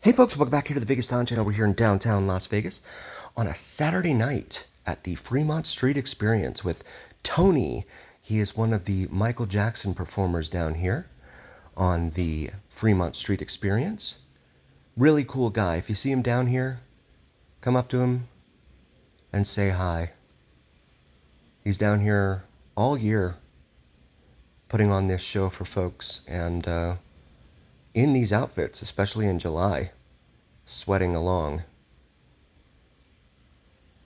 Hey folks, welcome back here to the Vegas Town Channel. We're here in downtown Las Vegas on a Saturday night at the Fremont Street Experience with Tony. He is one of the Michael Jackson performers down here on the Fremont Street Experience. Really cool guy. If you see him down here, come up to him and say hi. He's down here all year putting on this show for folks, and in these outfits, especially in July, sweating along.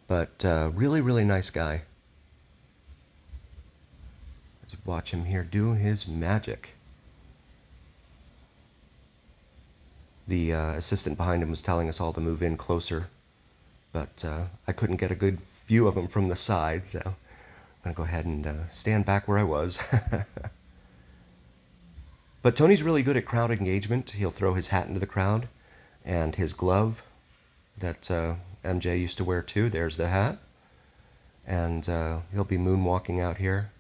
But really, really nice guy. Let's watch him here do his magic. The assistant behind him was telling us all to move in closer, but I couldn't get a good view of him from the side, so I'm going to go ahead and stand back where I was. But Tony's really good at crowd engagement. He'll throw his hat into the crowd, and his glove that MJ used to wear too. There's the hat. And he'll be moonwalking out here.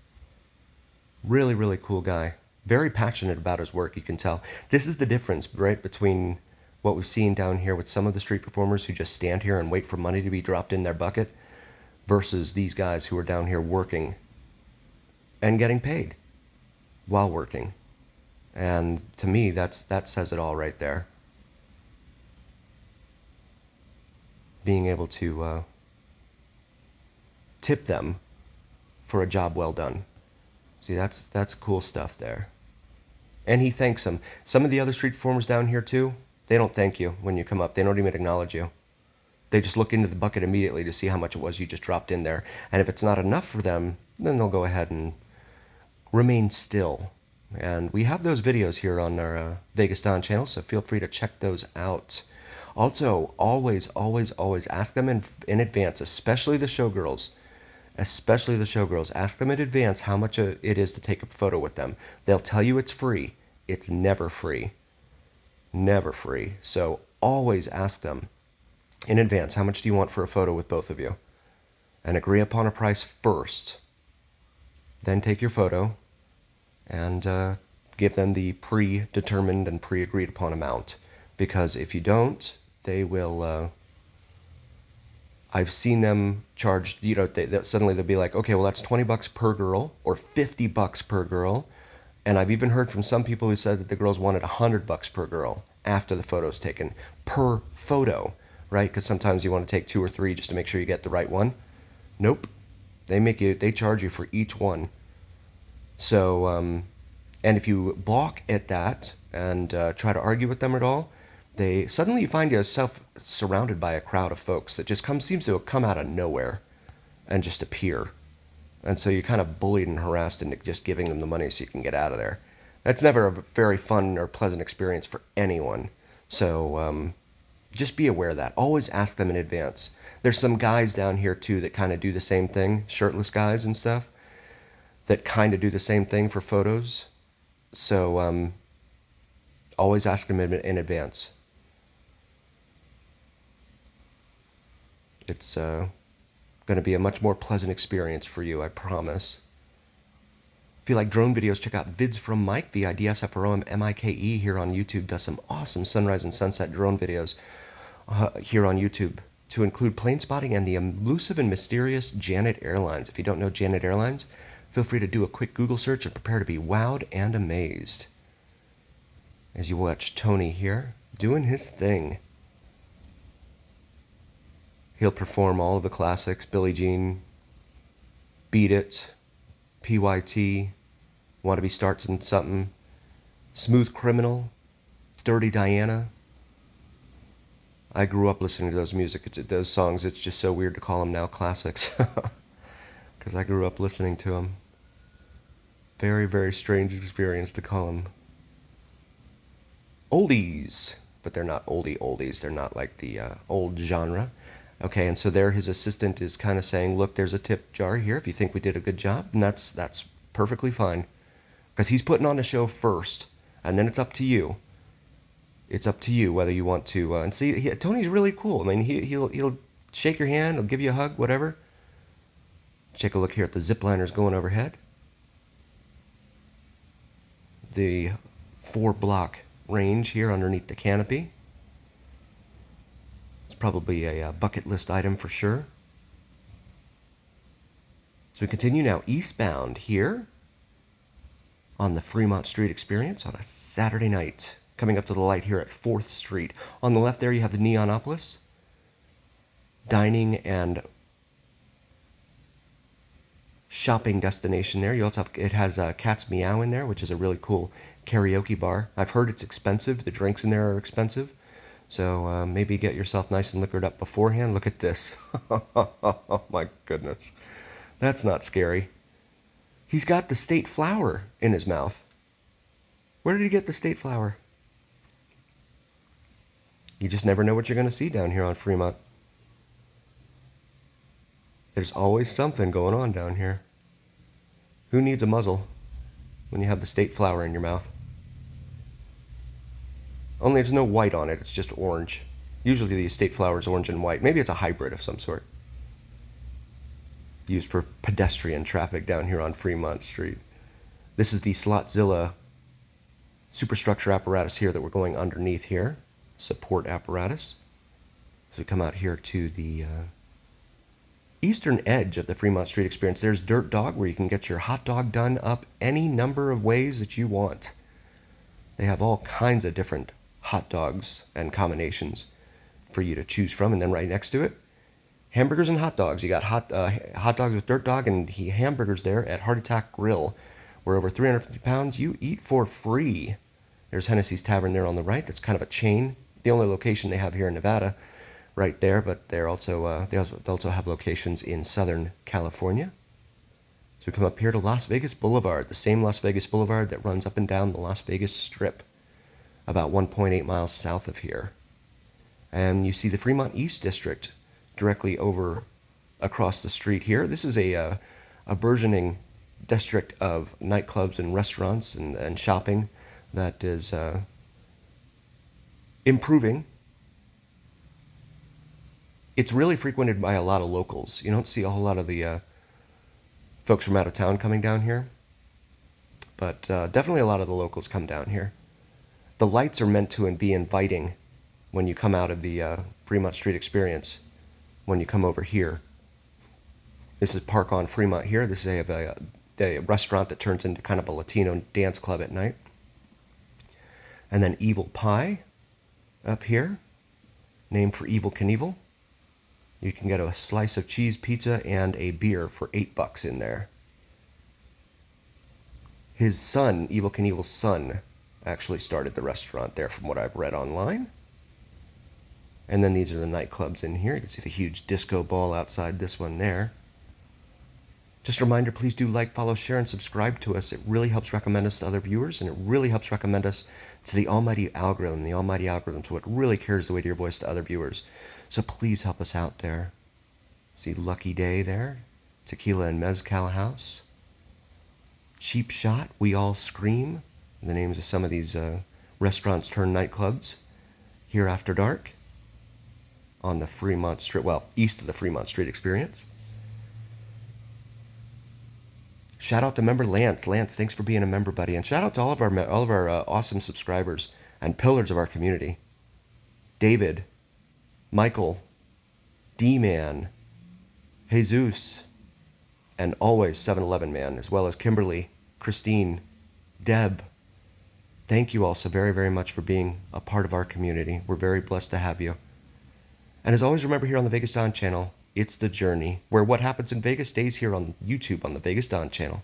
Really, really cool guy. Very passionate about his work, you can tell. This is the difference, right, between what we've seen down here with some of the street performers who just stand here and wait for money to be dropped in their bucket versus these guys who are down here working and getting paid while working. And to me, that says it all right there. Being able to tip them for a job well done. See, that's cool stuff there. And he thanks them. Some of the other street performers down here too, they don't thank you when you come up. They don't even acknowledge you. They just look into the bucket immediately to see how much it was you just dropped in there. And if it's not enough for them, then they'll go ahead and remain still. And we have those videos here on our Vegas Don channel, so feel free to check those out. Also, always, always, always ask them in advance, especially the showgirls. Especially the showgirls. Ask them in advance how much it is to take a photo with them. They'll tell you it's free. It's never free. Never free. So always ask them in advance, how much do you want for a photo with both of you? And agree upon a price first. Then take your photo and give them the predetermined and pre-agreed upon amount. Because if you don't, they will... I've seen them charge, suddenly they'll be like, okay, well, that's $20 per girl or $50 per girl. And I've even heard from some people who said that the girls wanted $100 per girl after the photo's taken, per photo, right? Because sometimes you want to take 2 or 3 just to make sure you get the right one. Nope. They charge you for each one. So, and if you balk at that and try to argue with them at all, suddenly you find yourself surrounded by a crowd of folks that just seems to come out of nowhere and just appear. And so you're kind of bullied and harassed into just giving them the money so you can get out of there. That's never a very fun or pleasant experience for anyone. So just be aware of that. Always ask them in advance. There's some guys down here too that kind of do the same thing, shirtless guys and stuff, that kind of do the same thing for photos. So always ask them in advance. It's going to be a much more pleasant experience for you, I promise. If you like drone videos, check out Vids from Mike, V-I-D-S-F-R-O-M-M-I-K-E, here on YouTube. Does some awesome sunrise and sunset drone videos here on YouTube, to include plane spotting and the elusive and mysterious Janet Airlines. If you don't know Janet Airlines, feel free to do a quick Google search and prepare to be wowed and amazed as you watch Tony here doing his thing. He'll perform all of the classics: Billie Jean, Beat It, PYT, Want to Be Starting Something, Smooth Criminal, Dirty Diana. I grew up listening to those songs. It's just so weird to call them now classics because I grew up listening to them. Very, very strange experience to call them oldies, but they're not oldies. They're not like the old genre. Okay, and so there his assistant is kind of saying, look, there's a tip jar here if you think we did a good job, and that's perfectly fine. Because he's putting on a show first, and then it's up to you. It's up to you whether you want to, and see, Tony's really cool. I mean, he'll shake your hand, he'll give you a hug, whatever. Take a look here at the zipliners going overhead. The 4-block range here underneath the canopy. probably a bucket list item for sure. So we continue now eastbound here on the Fremont Street Experience on a Saturday night. Coming up to the light here at 4th Street. On the left there you have the Neonopolis. Dining and shopping destination there. You also have, it has Cat's Meow in there, which is a really cool karaoke bar. I've heard it's expensive. The drinks in there are expensive. So maybe get yourself nice and liquored up beforehand. Look at this. Oh my goodness. That's not scary. He's got the state flower in his mouth. Where did he get the state flower? You just never know what you're going to see down here on Fremont. There's always something going on down here. Who needs a muzzle when you have the state flower in your mouth? Only there's no white on it, it's just orange. Usually the state flower is orange and white. Maybe it's a hybrid of some sort. Used for pedestrian traffic down here on Fremont Street. This is the Slotzilla superstructure apparatus here that we're going underneath here. Support apparatus. So we come out here to the eastern edge of the Fremont Street Experience. There's Dirt Dog, where you can get your hot dog done up any number of ways that you want. They have all kinds of different hot dogs and combinations for you to choose from. And then right next to it, hamburgers and hot dogs. You got hot dogs with Dirt Dog and hamburgers there at Heart Attack Grill, where over 350 pounds you eat for free. There's Hennessy's Tavern there on the right. That's kind of a chain. The only location they have here in Nevada, right there. But they're also they also have locations in Southern California. So we come up here to Las Vegas Boulevard, the same Las Vegas Boulevard that runs up and down the Las Vegas Strip, about 1.8 miles south of here. And you see the Fremont East District directly over across the street here. This is a burgeoning district of nightclubs and restaurants and shopping that is improving. It's really frequented by a lot of locals. You don't see a whole lot of the folks from out of town coming down here, but definitely a lot of the locals come down here. The lights are meant to be inviting when you come out of the Fremont Street Experience. When you come over here, this is Park on Fremont here. This is a restaurant that turns into kind of a Latino dance club at night. And then Evil Pie up here, named for Evel Knievel. You can get a slice of cheese pizza and a beer for $8 in there. His son, Evel Knievel's son, actually started the restaurant there from what I've read online. And then these are the nightclubs in here. You can see the huge disco ball outside this one there. Just a reminder, please do like, follow, share, and subscribe to us. It really helps recommend us to other viewers, and it really helps recommend us to the almighty algorithm. The almighty algorithm is what really carries the weight of your voice to other viewers. So please help us out there. See Lucky Day there. Tequila and Mezcal House. Cheap Shot, We All Scream. The names of some of these restaurants turned nightclubs here after dark on the Fremont Street, well, east of the Fremont Street Experience. Shout out to member Lance. Lance, thanks for being a member, buddy. And shout out to all of our awesome subscribers and pillars of our community. David, Michael, D-Man, Jesus, and always 7-Eleven Man, as well as Kimberly, Christine, Deb. Thank you all so very, very much for being a part of our community. We're very blessed to have you. And as always, remember here on the Vegas Dawn channel, it's the journey, where what happens in Vegas stays here on YouTube on the Vegas Dawn channel.